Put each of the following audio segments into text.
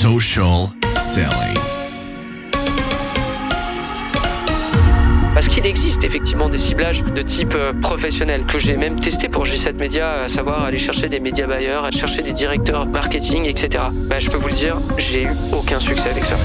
Social selling. Parce qu'il existe effectivement des ciblages de type professionnel que j'ai même testé pour J7 Media, à savoir aller chercher des média buyers, aller chercher des directeurs marketing, etc. Je peux vous le dire, j'ai eu aucun succès avec ça.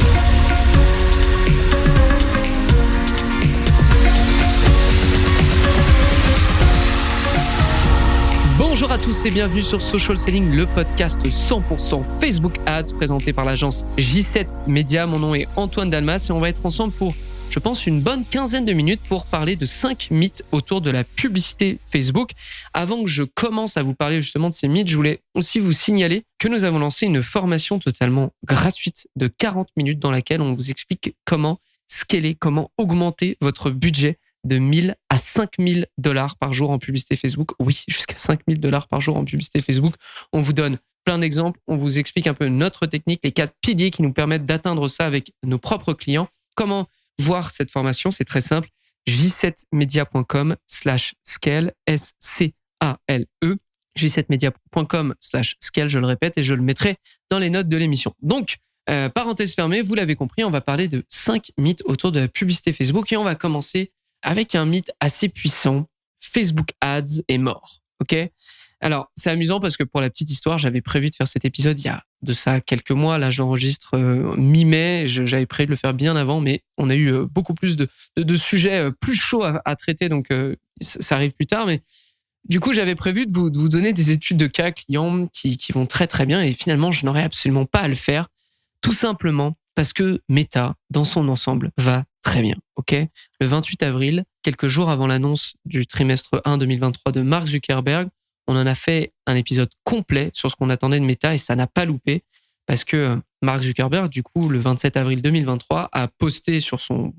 Bonjour à tous et bienvenue sur Social Selling, le podcast 100% Facebook Ads présenté par l'agence J7 Media. Mon nom est Antoine Dalmas et on va être ensemble pour, je pense, une bonne quinzaine de minutes pour parler de 5 mythes autour de la publicité Facebook. Avant que je commence à vous parler justement de ces mythes, je voulais aussi vous signaler que nous avons lancé une formation totalement gratuite de 40 minutes dans laquelle on vous explique comment scaler, comment augmenter votre budget de 1000 à 5000 $ par jour en publicité Facebook. Oui, jusqu'à 5000 $ par jour en publicité Facebook. On vous donne plein d'exemples, on vous explique un peu notre technique, les 4 piliers qui nous permettent d'atteindre ça avec nos propres clients. Comment voir cette formation? C'est très simple. j7media.com/scale, S-C-A-L-E, j7media.com/scale, je le répète, et je le mettrai dans les notes de l'émission. Donc, parenthèse fermée, vous l'avez compris, on va parler de 5 mythes autour de la publicité Facebook et on va commencer avec un mythe assez puissant. Facebook Ads est mort. Ok? Alors, c'est amusant parce que pour la petite histoire, j'avais prévu de faire cet épisode il y a de ça quelques mois. Là, j'enregistre mi-mai. J'avais prévu de le faire bien avant, mais on a eu beaucoup plus de sujets plus chauds à traiter, donc ça arrive plus tard. Mais du coup, j'avais prévu de vous donner des études de cas clients qui vont très très bien, et finalement, je n'aurais absolument pas à le faire, tout simplement parce que Meta, dans son ensemble, va très bien. Ok ? Le 28 avril, quelques jours avant l'annonce du trimestre 1 2023 de Mark Zuckerberg, on en a fait un épisode complet sur ce qu'on attendait de Meta et ça n'a pas loupé parce que Mark Zuckerberg, du coup, le 27 avril 2023, a posté sur son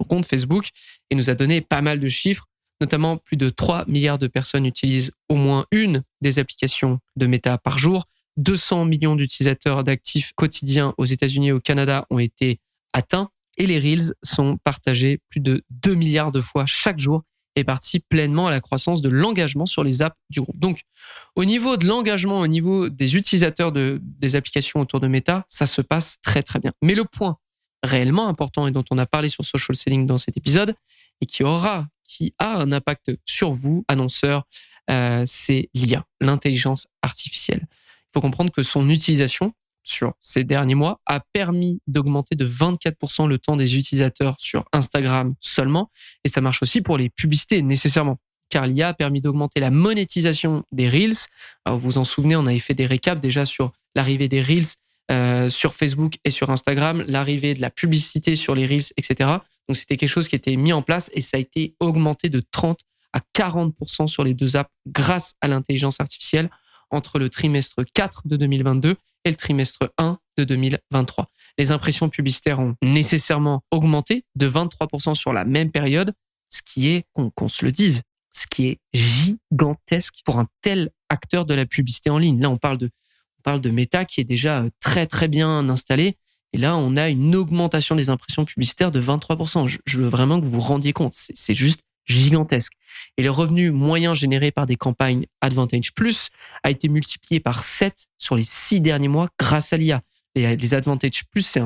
compte Facebook et nous a donné pas mal de chiffres, notamment plus de 3 milliards de personnes utilisent au moins une des applications de Meta par jour. 200 millions d'utilisateurs d'actifs quotidiens aux États-Unis et au Canada ont été atteints et les Reels sont partagés plus de 2 milliards de fois chaque jour et participent pleinement à la croissance de l'engagement sur les apps du groupe. Donc, au niveau de l'engagement, au niveau des utilisateurs des applications autour de Meta, ça se passe très très bien. Mais le point réellement important et dont on a parlé sur Social Selling dans cet épisode et qui a un impact sur vous, annonceurs, c'est l'IA, l'intelligence artificielle. Il faut comprendre que son utilisation sur ces derniers mois a permis d'augmenter de 24% le temps des utilisateurs sur Instagram seulement. Et ça marche aussi pour les publicités nécessairement, car l'IA a permis d'augmenter la monétisation des Reels. Alors, vous vous en souvenez, on avait fait des récaps déjà sur l'arrivée des Reels sur Facebook et sur Instagram, l'arrivée de la publicité sur les Reels, etc. Donc c'était quelque chose qui était mis en place et ça a été augmenté de 30 à 40% sur les deux apps grâce à l'intelligence artificielle entre le trimestre 4 de 2022 et le trimestre 1 de 2023. Les impressions publicitaires ont nécessairement augmenté de 23% sur la même période, ce qui est, qu'on se le dise, ce qui est gigantesque pour un tel acteur de la publicité en ligne. Là, on parle de Meta qui est déjà très très bien installé. Et là, on a une augmentation des impressions publicitaires de 23%. Je veux vraiment que vous vous rendiez compte. C'est juste gigantesque. Et le revenu moyen généré par des campagnes Advantage Plus a été multiplié par 7 sur les 6 derniers mois grâce à l'IA. Les Advantage Plus, c'est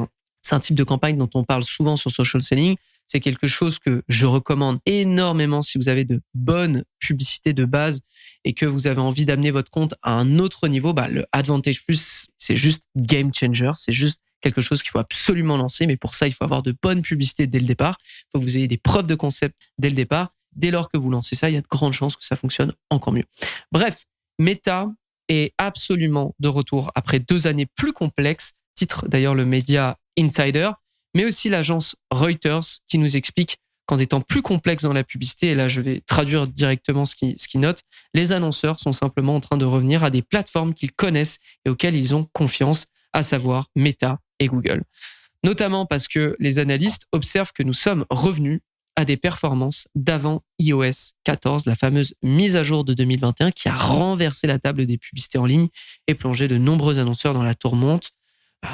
un type de campagne dont on parle souvent sur Social Selling. C'est quelque chose que je recommande énormément si vous avez de bonnes publicités de base et que vous avez envie d'amener votre compte à un autre niveau. Le Advantage Plus, c'est juste game changer. C'est juste quelque chose qu'il faut absolument lancer, mais pour ça, il faut avoir de bonnes publicités dès le départ. Il faut que vous ayez des preuves de concept dès le départ. Dès lors que vous lancez ça, il y a de grandes chances que ça fonctionne encore mieux. Bref, Meta est absolument de retour après 2 années plus complexes, titre d'ailleurs le média Insider, mais aussi l'agence Reuters qui nous explique qu'en des temps plus complexes dans la publicité, et là je vais traduire directement ce qu'ils notent, les annonceurs sont simplement en train de revenir à des plateformes qu'ils connaissent et auxquelles ils ont confiance, à savoir Meta et Google. Notamment parce que les analystes observent que nous sommes revenus à des performances d'avant iOS 14, la fameuse mise à jour de 2021 qui a renversé la table des publicités en ligne et plongé de nombreux annonceurs dans la tourmente.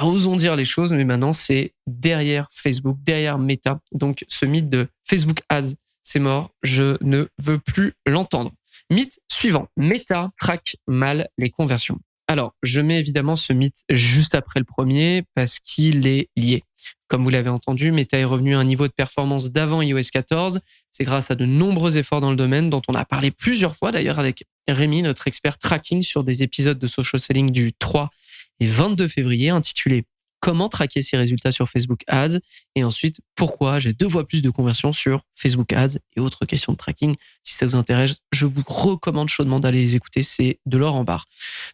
Osons dire les choses, mais maintenant c'est derrière Facebook, derrière Meta. Donc ce mythe de Facebook Ads, c'est mort, je ne veux plus l'entendre. Mythe suivant, Meta traque mal les conversions. Alors, je mets évidemment ce mythe juste après le premier parce qu'il est lié. Comme vous l'avez entendu, Meta est revenu à un niveau de performance d'avant iOS 14. C'est grâce à de nombreux efforts dans le domaine dont on a parlé plusieurs fois d'ailleurs avec Rémi, notre expert tracking sur des épisodes de Social Selling du 3 et 22 février intitulé Comment traquer ses résultats sur Facebook Ads et ensuite pourquoi j'ai 2 fois plus de conversions sur Facebook Ads et autres questions de tracking. Si ça vous intéresse, je vous recommande chaudement d'aller les écouter, c'est de l'or en barre.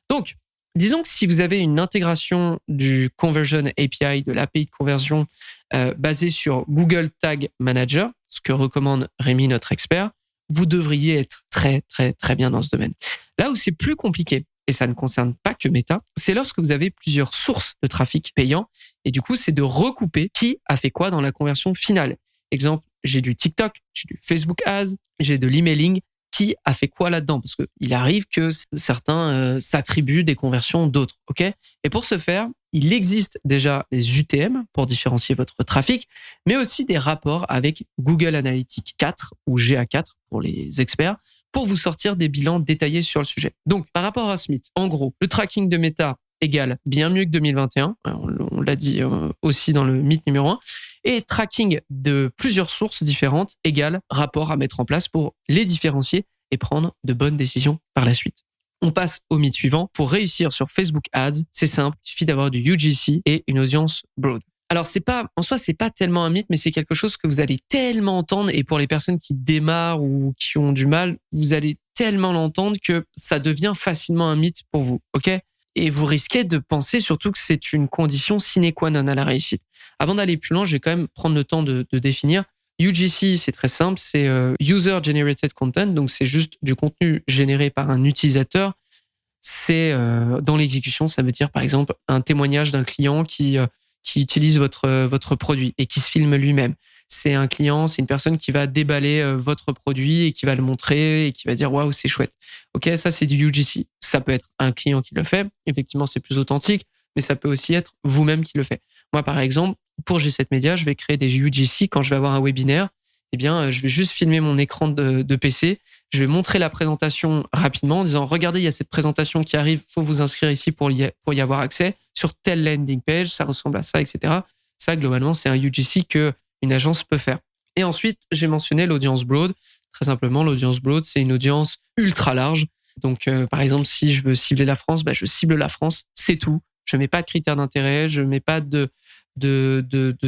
Donc, disons que si vous avez une intégration du Conversion API, de l'API de conversion basée sur Google Tag Manager, ce que recommande Rémi, notre expert, vous devriez être très, très, très bien dans ce domaine. Là où c'est plus compliqué, et ça ne concerne pas que Meta, c'est lorsque vous avez plusieurs sources de trafic payant, et du coup, c'est de recouper qui a fait quoi dans la conversion finale. Exemple, j'ai du TikTok, j'ai du Facebook Ads, j'ai de l'emailing, qui a fait quoi là-dedans? Parce qu'il arrive que certains s'attribuent des conversions d'autres, ok? Et pour ce faire, il existe déjà les UTM pour différencier votre trafic, mais aussi des rapports avec Google Analytics 4 ou GA4 pour les experts, pour vous sortir des bilans détaillés sur le sujet. Donc, par rapport à Smith, en gros, le tracking de Meta égale bien mieux que 2021, on l'a dit aussi dans le mythe numéro 1, et tracking de plusieurs sources différentes égale rapport à mettre en place pour les différencier et prendre de bonnes décisions par la suite. On passe au mythe suivant. Pour réussir sur Facebook Ads, c'est simple, il suffit d'avoir du UGC et une audience broad. Alors c'est pas tellement un mythe, mais c'est quelque chose que vous allez tellement entendre, et pour les personnes qui démarrent ou qui ont du mal, vous allez tellement l'entendre que ça devient facilement un mythe pour vous, ok? Et vous risquez de penser surtout que c'est une condition sine qua non à la réussite. Avant d'aller plus loin, je vais quand même prendre le temps de définir. UGC, c'est très simple, c'est User Generated Content, donc c'est juste du contenu généré par un utilisateur. C'est dans l'exécution, ça veut dire par exemple un témoignage d'un client qui utilise votre produit et qui se filme lui-même. C'est un client, c'est une personne qui va déballer votre produit et qui va le montrer et qui va dire waouh, c'est chouette. Ok, ça c'est du UGC. Ça peut être un client qui le fait. Effectivement, c'est plus authentique, mais ça peut aussi être vous-même qui le fait. Moi, par exemple, pour G7 Media, je vais créer des UGC quand je vais avoir un webinaire. Eh bien, je vais juste filmer mon écran de PC. Je vais montrer la présentation rapidement en disant regardez, il y a cette présentation qui arrive, faut vous inscrire ici pour y avoir accès sur telle landing page, ça ressemble à ça, etc. Ça, globalement, c'est un UGC que une agence peut faire. Et ensuite, j'ai mentionné l'audience broad. Très simplement, l'audience broad, c'est une audience ultra large. Donc, par exemple, si je veux cibler la France, je cible la France, c'est tout. Je mets pas de critères d'intérêt, je mets pas de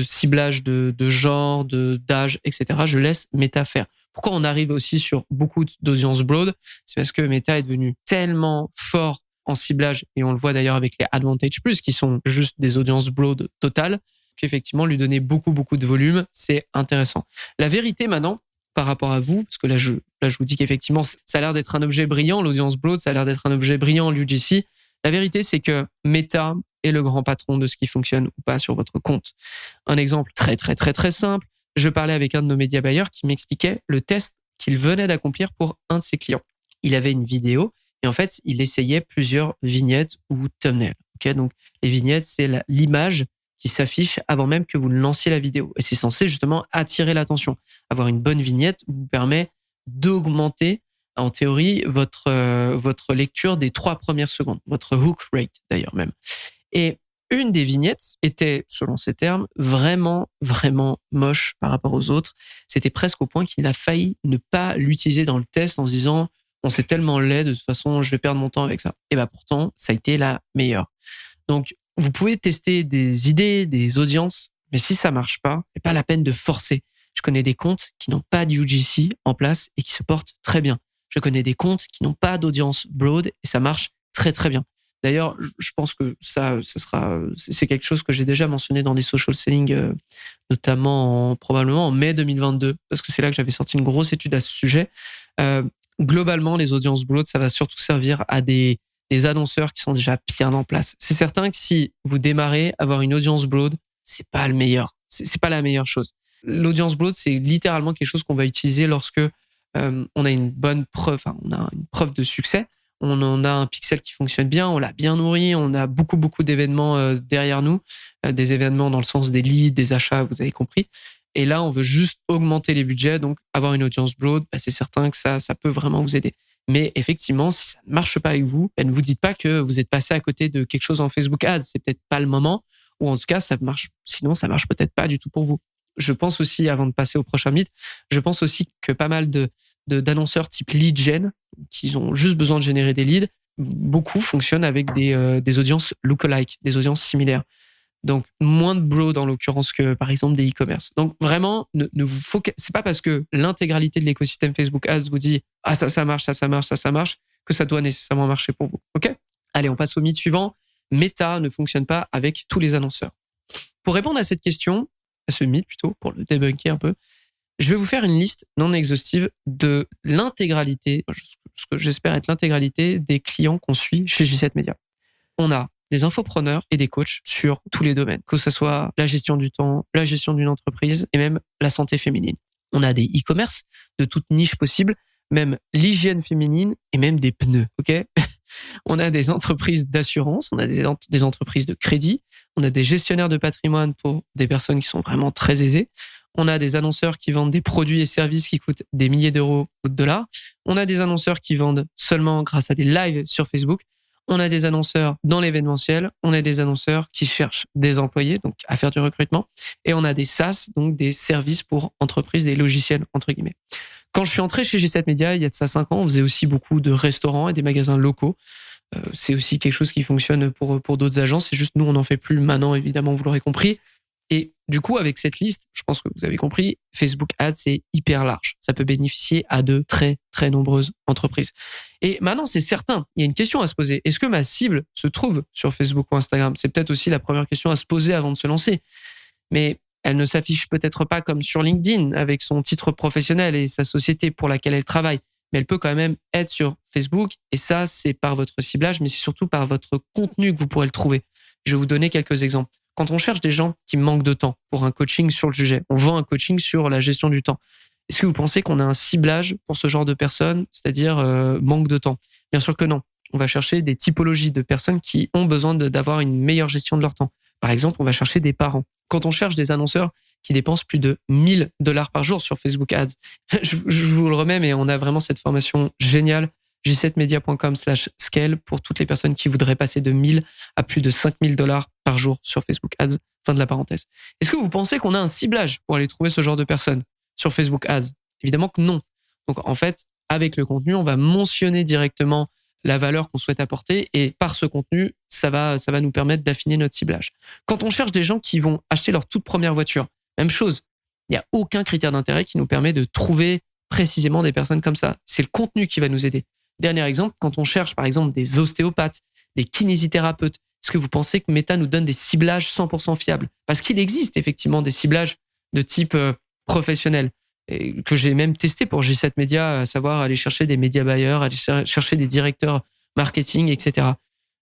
ciblage de genre, d'âge, etc. Je laisse Meta faire. Pourquoi on arrive aussi sur beaucoup d'audience broad? C'est parce que Meta est devenu tellement fort en ciblage, et on le voit d'ailleurs avec les Advantage Plus, qui sont juste des audiences broad totales, qu'effectivement, lui donner beaucoup de volume, c'est intéressant. La vérité maintenant, par rapport à vous, parce que là je vous dis qu'effectivement, ça a l'air d'être un objet brillant, l'audience broad, ça a l'air d'être un objet brillant, l'UGC. La vérité, c'est que Meta est le grand patron de ce qui fonctionne ou pas sur votre compte. Un exemple très simple, je parlais avec un de nos média buyers qui m'expliquait le test qu'il venait d'accomplir pour un de ses clients. Il avait une vidéo et en fait, il essayait plusieurs vignettes ou thumbnails. Okay, donc, les vignettes, c'est l'image qui s'affiche avant même que vous ne lanciez la vidéo. Et c'est censé justement attirer l'attention. Avoir une bonne vignette vous permet d'augmenter, en théorie, votre lecture des 3 premières secondes, votre hook rate d'ailleurs même. Et une des vignettes était, selon ces termes, vraiment moche par rapport aux autres. C'était presque au point qu'il a failli ne pas l'utiliser dans le test en se disant « c'est tellement laid, de toute façon, je vais perdre mon temps avec ça ». Et pourtant, ça a été la meilleure. Donc, vous pouvez tester des idées, des audiences, mais si ça marche pas, c'est pas la peine de forcer. Je connais des comptes qui n'ont pas d'UGC en place et qui se portent très bien. Je connais des comptes qui n'ont pas d'audience broad et ça marche très bien. D'ailleurs, je pense que c'est quelque chose que j'ai déjà mentionné dans des social selling, notamment probablement en mai 2022, parce que c'est là que j'avais sorti une grosse étude à ce sujet. Globalement, les audiences broad, ça va surtout servir à des annonceurs qui sont déjà bien en place. C'est certain que si vous démarrez, avoir une audience broad, c'est pas le meilleur. C'est pas la meilleure chose. L'audience broad, c'est littéralement quelque chose qu'on va utiliser lorsque on a une bonne preuve, on a une preuve de succès. On a un pixel qui fonctionne bien, on l'a bien nourri, on a beaucoup d'événements derrière nous, des événements dans le sens des leads, des achats, vous avez compris. Et là, on veut juste augmenter les budgets, donc avoir une audience broad, c'est certain que ça peut vraiment vous aider. Mais effectivement, si ça ne marche pas avec vous, ne vous dites pas que vous êtes passé à côté de quelque chose en Facebook Ads. C'est peut-être pas le moment, ou en tout cas, ça marche. Sinon, ça marche peut-être pas du tout pour vous. Je pense aussi, avant de passer au prochain mythe, je pense aussi que pas mal d'annonceurs type lead gen, qui ont juste besoin de générer des leads, beaucoup fonctionnent avec des audiences lookalike, des audiences similaires. Donc, moins de bro dans l'occurrence que, par exemple, des e-commerce. Donc, vraiment, c'est pas parce que l'intégralité de l'écosystème Facebook Ads vous dit « Ah, ça marche, ça marche, ça marche », que ça doit nécessairement marcher pour vous. OK ? Allez, on passe au mythe suivant. Meta ne fonctionne pas avec tous les annonceurs. Pour répondre à cette question, à ce mythe plutôt, pour le débunker un peu, je vais vous faire une liste non exhaustive de l'intégralité, ce que j'espère être l'intégralité des clients qu'on suit chez J7 Media. On a des infopreneurs et des coachs sur tous les domaines, que ce soit la gestion du temps, la gestion d'une entreprise et même la santé féminine. On a des e-commerce de toute niche possible, même l'hygiène féminine et même des pneus, ok ? On a des entreprises d'assurance, on a des entreprises de crédit, on a des gestionnaires de patrimoine pour des personnes qui sont vraiment très aisées, on a des annonceurs qui vendent des produits et services qui coûtent des milliers d'euros ou de dollars, on a des annonceurs qui vendent seulement grâce à des lives sur Facebook, on a des annonceurs dans l'événementiel, on a des annonceurs qui cherchent des employés, donc à faire du recrutement, et on a des SaaS, donc des services pour entreprises, des logiciels, entre guillemets. Quand je suis entré chez J7 Media, il y a de ça 5 ans, on faisait aussi beaucoup de restaurants et des magasins locaux. C'est aussi quelque chose qui fonctionne pour d'autres agences. C'est juste nous, on n'en fait plus maintenant, évidemment, vous l'aurez compris. Et du coup, avec cette liste, je pense que vous avez compris, Facebook Ads, c'est hyper large. Ça peut bénéficier à de très, très nombreuses entreprises. Et maintenant, c'est certain, il y a une question à se poser. Est-ce que ma cible se trouve sur Facebook ou Instagram ? C'est peut-être aussi la première question à se poser avant de se lancer. Mais elle ne s'affiche peut-être pas comme sur LinkedIn avec son titre professionnel et sa société pour laquelle elle travaille. Mais elle peut quand même être sur Facebook. Et ça, c'est par votre ciblage, mais c'est surtout par votre contenu que vous pourrez le trouver. Je vais vous donner quelques exemples. Quand on cherche des gens qui manquent de temps pour un coaching sur le sujet, on vend un coaching sur la gestion du temps. Est-ce que vous pensez qu'on a un ciblage pour ce genre de personnes, c'est-à-dire manque de temps ? Bien sûr que non. On va chercher des typologies de personnes qui ont besoin d'avoir une meilleure gestion de leur temps. Par exemple, on va chercher des parents. Quand on cherche des annonceurs qui dépensent plus de $1 000 par jour sur Facebook Ads, je vous le remets, mais on a vraiment cette formation géniale, j7media.com/scale pour toutes les personnes qui voudraient passer de 1 000 à plus de $5 000 par jour sur Facebook Ads. Fin de la parenthèse. Est-ce que vous pensez qu'on a un ciblage pour aller trouver ce genre de personnes sur Facebook Ads ? Évidemment que non. Donc en fait, avec le contenu, on va mentionner directement la valeur qu'on souhaite apporter et par ce contenu, ça va nous permettre d'affiner notre ciblage. Quand on cherche des gens qui vont acheter leur toute première voiture, même chose. Il n'y a aucun critère d'intérêt qui nous permet de trouver précisément des personnes comme ça. C'est le contenu qui va nous aider. Dernier exemple, quand on cherche par exemple des ostéopathes, des kinésithérapeutes, est-ce que vous pensez que Meta nous donne des ciblages 100% fiables ? Parce qu'il existe effectivement des ciblages de type professionnel et que j'ai même testé pour J7 Media, à savoir aller chercher des média buyers, aller chercher des directeurs marketing, etc.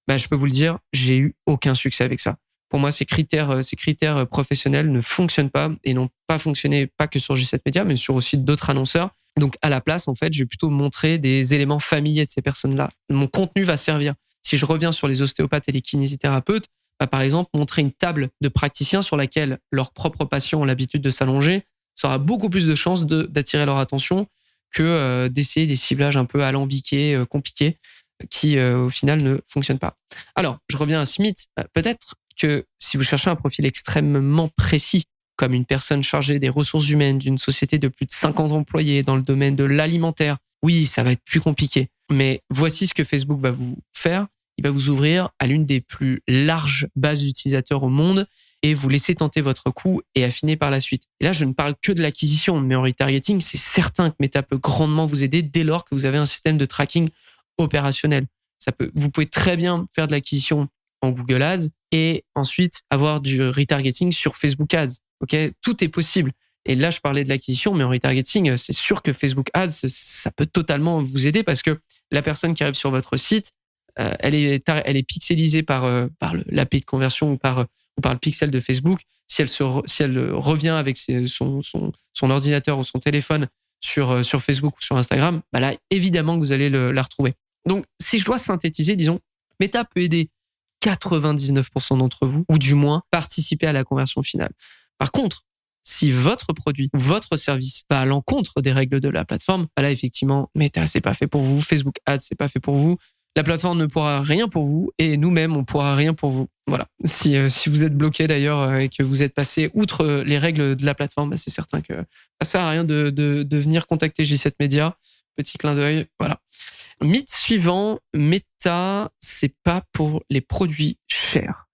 Je peux vous le dire, j'ai eu aucun succès avec ça. Pour moi, ces critères professionnels ne fonctionnent pas et n'ont pas fonctionné pas que sur J7 Media, mais sur aussi d'autres annonceurs. Donc, à la place, en fait, je vais plutôt montrer des éléments familiers de ces personnes-là. Mon contenu va servir. Si je reviens sur les ostéopathes et les kinésithérapeutes, par exemple, montrer une table de praticiens sur laquelle leurs propres patients ont l'habitude de s'allonger, ça aura beaucoup plus de chances d'attirer leur attention que d'essayer des ciblages un peu alambiqués, compliqués, qui au final ne fonctionnent pas. Alors, je reviens à Smith. Peut-être que si vous cherchez un profil extrêmement précis, comme une personne chargée des ressources humaines d'une société de plus de 50 employés dans le domaine de l'alimentaire, oui, ça va être plus compliqué. Mais voici ce que Facebook va vous faire. Il va vous ouvrir à l'une des plus larges bases d'utilisateurs au monde et vous laisser tenter votre coup et affiner par la suite. Et là, je ne parle que de l'acquisition, mais en retargeting, c'est certain que Meta peut grandement vous aider dès lors que vous avez un système de tracking opérationnel. Vous pouvez très bien faire de l'acquisition en Google Ads et ensuite avoir du retargeting sur Facebook Ads. Okay, tout est possible. Et là, je parlais de l'acquisition, mais en retargeting, c'est sûr que Facebook Ads, ça peut totalement vous aider parce que la personne qui arrive sur votre site, elle est pixelisée par l'API de conversion ou par le pixel de Facebook. Si elle revient avec son ordinateur ou son téléphone sur Facebook ou sur Instagram, là, évidemment que vous allez la retrouver. Donc, si je dois synthétiser, disons, Meta peut aider 99% d'entre vous, ou du moins participer à la conversion finale. Par contre, Si votre produit, votre service va à l'encontre des règles de la plateforme, là, effectivement, Meta, c'est pas fait pour vous. Facebook Ads, c'est pas fait pour vous. La plateforme ne pourra rien pour vous et nous-mêmes, on pourra rien pour vous. Voilà. Si vous êtes bloqué d'ailleurs et que vous êtes passé outre les règles de la plateforme, c'est certain que ça sert à rien de venir contacter J7 Media. Petit clin d'œil. Voilà. Mythe suivant, Meta, c'est pas pour les produits chers.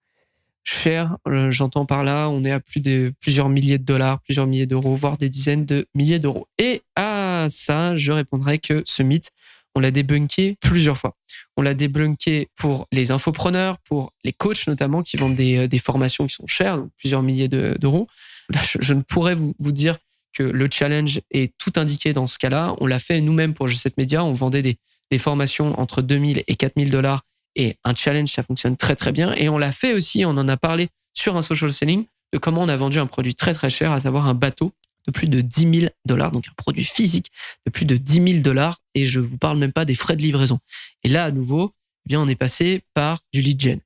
Cher, j'entends par là, on est à plusieurs milliers de dollars, plusieurs milliers d'euros, voire des dizaines de milliers d'euros. Et à ça, je répondrai que ce mythe, on l'a débunké plusieurs fois. On l'a débunké pour les infopreneurs, pour les coachs notamment, qui vendent des formations qui sont chères, donc plusieurs milliers d'euros. Là, je ne pourrais vous dire que le challenge est tout indiqué dans ce cas-là. On l'a fait nous-mêmes pour G7 Media. On vendait des formations entre 2000 et 4000 dollars. Et un challenge, ça fonctionne très très bien. Et on l'a fait aussi, on en a parlé sur un social selling, de comment on a vendu un produit très très cher, à savoir un bateau de plus de 10 000 dollars, donc un produit physique de plus de 10 000 dollars. Et je vous parle même pas des frais de livraison. Et là, à nouveau, eh bien, on est passé par du lead gen.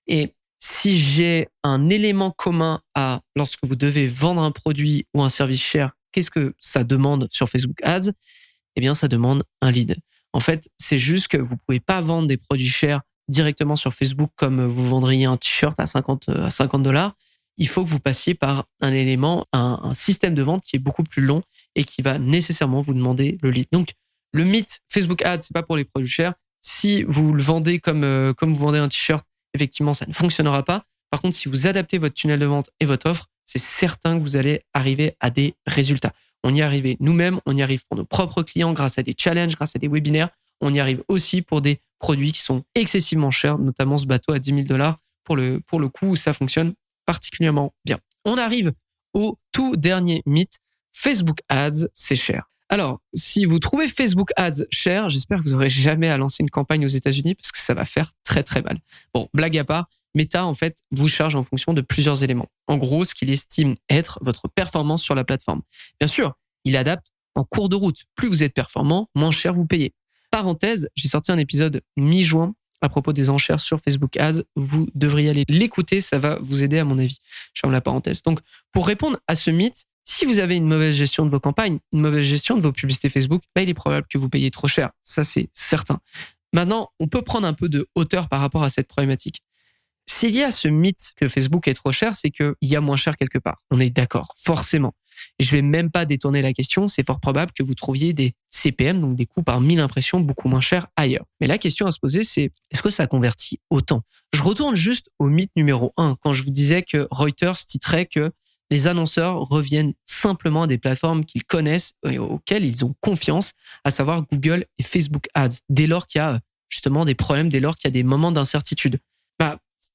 Et si j'ai un élément commun lorsque vous devez vendre un produit ou un service cher, qu'est-ce que ça demande sur Facebook Ads? Eh bien, ça demande un lead. En fait, c'est juste que vous pouvez pas vendre des produits chers directement sur Facebook comme vous vendriez un t-shirt à 50 dollars. Il faut que vous passiez par un élément, un système de vente qui est beaucoup plus long et qui va nécessairement vous demander le lead. Donc, le mythe Facebook Ads, c'est pas pour les produits chers. Si vous le vendez comme vous vendez un t-shirt, effectivement, ça ne fonctionnera pas. Par contre, si vous adaptez votre tunnel de vente et votre offre, c'est certain que vous allez arriver à des résultats. On y est arrivé nous-mêmes, on y arrive pour nos propres clients grâce à des challenges, grâce à des webinaires. On y arrive aussi pour des produits qui sont excessivement chers, notamment ce bateau à 10 000 dollars pour le coup où ça fonctionne particulièrement bien. On arrive au tout dernier mythe. Facebook Ads, c'est cher. Alors, si vous trouvez Facebook Ads cher, j'espère que vous n'aurez jamais à lancer une campagne aux États-Unis parce que ça va faire très très mal. Bon, blague à part, Meta, en fait, vous charge en fonction de plusieurs éléments. En gros, ce qu'il estime être votre performance sur la plateforme. Bien sûr, il adapte en cours de route. Plus vous êtes performant, moins cher vous payez. Parenthèse, j'ai sorti un épisode mi-juin à propos des enchères sur Facebook Ads. Vous devriez aller l'écouter, ça va vous aider à mon avis. Je ferme la parenthèse. Donc, pour répondre à ce mythe, si vous avez une mauvaise gestion de vos campagnes, une mauvaise gestion de vos publicités Facebook, il est probable que vous payiez trop cher. Ça, c'est certain. Maintenant, on peut prendre un peu de hauteur par rapport à cette problématique. S'il y a ce mythe que Facebook est trop cher, c'est qu'il y a moins cher quelque part. On est d'accord, forcément. Et je vais même pas détourner la question, c'est fort probable que vous trouviez des CPM, donc des coûts par 1000 impressions, beaucoup moins chers ailleurs. Mais la question à se poser, c'est est-ce que ça convertit autant? Je retourne juste au mythe numéro 1, quand je vous disais que Reuters titrait que les annonceurs reviennent simplement à des plateformes qu'ils connaissent et auxquelles ils ont confiance, à savoir Google et Facebook Ads, dès lors qu'il y a justement des problèmes, dès lors qu'il y a des moments d'incertitude.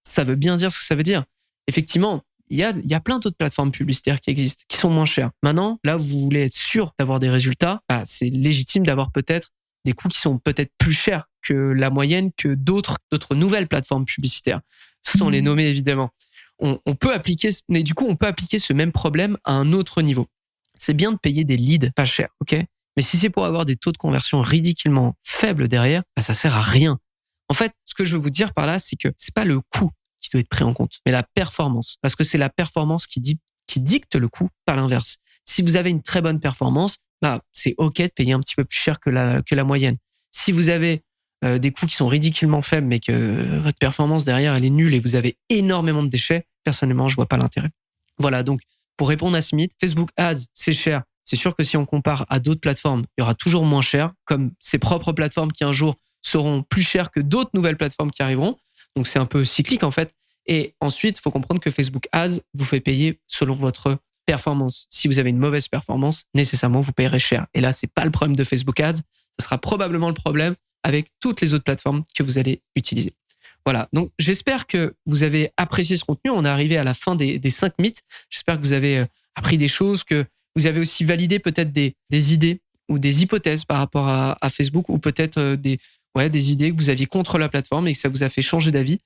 Ça veut bien dire ce que ça veut dire. Effectivement, il y a plein d'autres plateformes publicitaires qui existent, qui sont moins chères. Maintenant, là, vous voulez être sûr d'avoir des résultats, c'est légitime d'avoir peut-être des coûts qui sont peut-être plus chers que la moyenne que d'autres nouvelles plateformes publicitaires, sans les nommer évidemment. On peut appliquer ce même problème à un autre niveau. C'est bien de payer des leads pas chers, ok? Mais si c'est pour avoir des taux de conversion ridiculement faibles derrière, ça sert à rien. En fait, ce que je veux vous dire par là, c'est que c'est pas le coût qui doit être pris en compte, mais la performance. Parce que c'est la performance qui dicte le coût, pas l'inverse. Si vous avez une très bonne performance, c'est ok de payer un petit peu plus cher que la moyenne. Si vous avez des coûts qui sont ridiculement faibles, mais que votre performance derrière, elle est nulle et vous avez énormément de déchets, personnellement, je vois pas l'intérêt. Voilà, donc, pour répondre à ce mythe, Facebook Ads, c'est cher. C'est sûr que si on compare à d'autres plateformes, il y aura toujours moins cher, comme ces propres plateformes qui un jour seront plus chères que d'autres nouvelles plateformes qui arriveront. Donc, c'est un peu cyclique, en fait. Et ensuite, il faut comprendre que Facebook Ads vous fait payer selon votre performance. Si vous avez une mauvaise performance, nécessairement, vous payerez cher. Et là, c'est pas le problème de Facebook Ads. Ça sera probablement le problème avec toutes les autres plateformes que vous allez utiliser. Voilà. Donc, j'espère que vous avez apprécié ce contenu. On est arrivé à la fin des 5 mythes. J'espère que vous avez appris des choses, que vous avez aussi validé peut-être des idées ou des hypothèses par rapport à Facebook, ou peut-être des idées que vous aviez contre la plateforme et que ça vous a fait changer d'avis.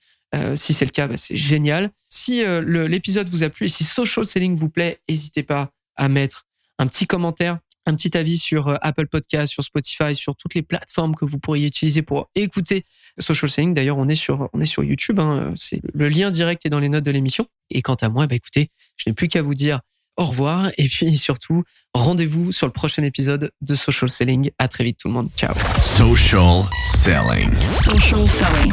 Si c'est le cas, c'est génial. Si l'épisode vous a plu et si Social Selling vous plaît, n'hésitez pas à mettre un petit commentaire, un petit avis sur Apple Podcast, sur Spotify, sur toutes les plateformes que vous pourriez utiliser pour écouter Social Selling. D'ailleurs, on est sur YouTube. C'est le lien direct est dans les notes de l'émission. Et quant à moi, écoutez, je n'ai plus qu'à vous dire Au revoir. Et puis surtout, rendez-vous sur le prochain épisode de Social Selling. À très vite tout le monde. Ciao. Social selling. Social selling.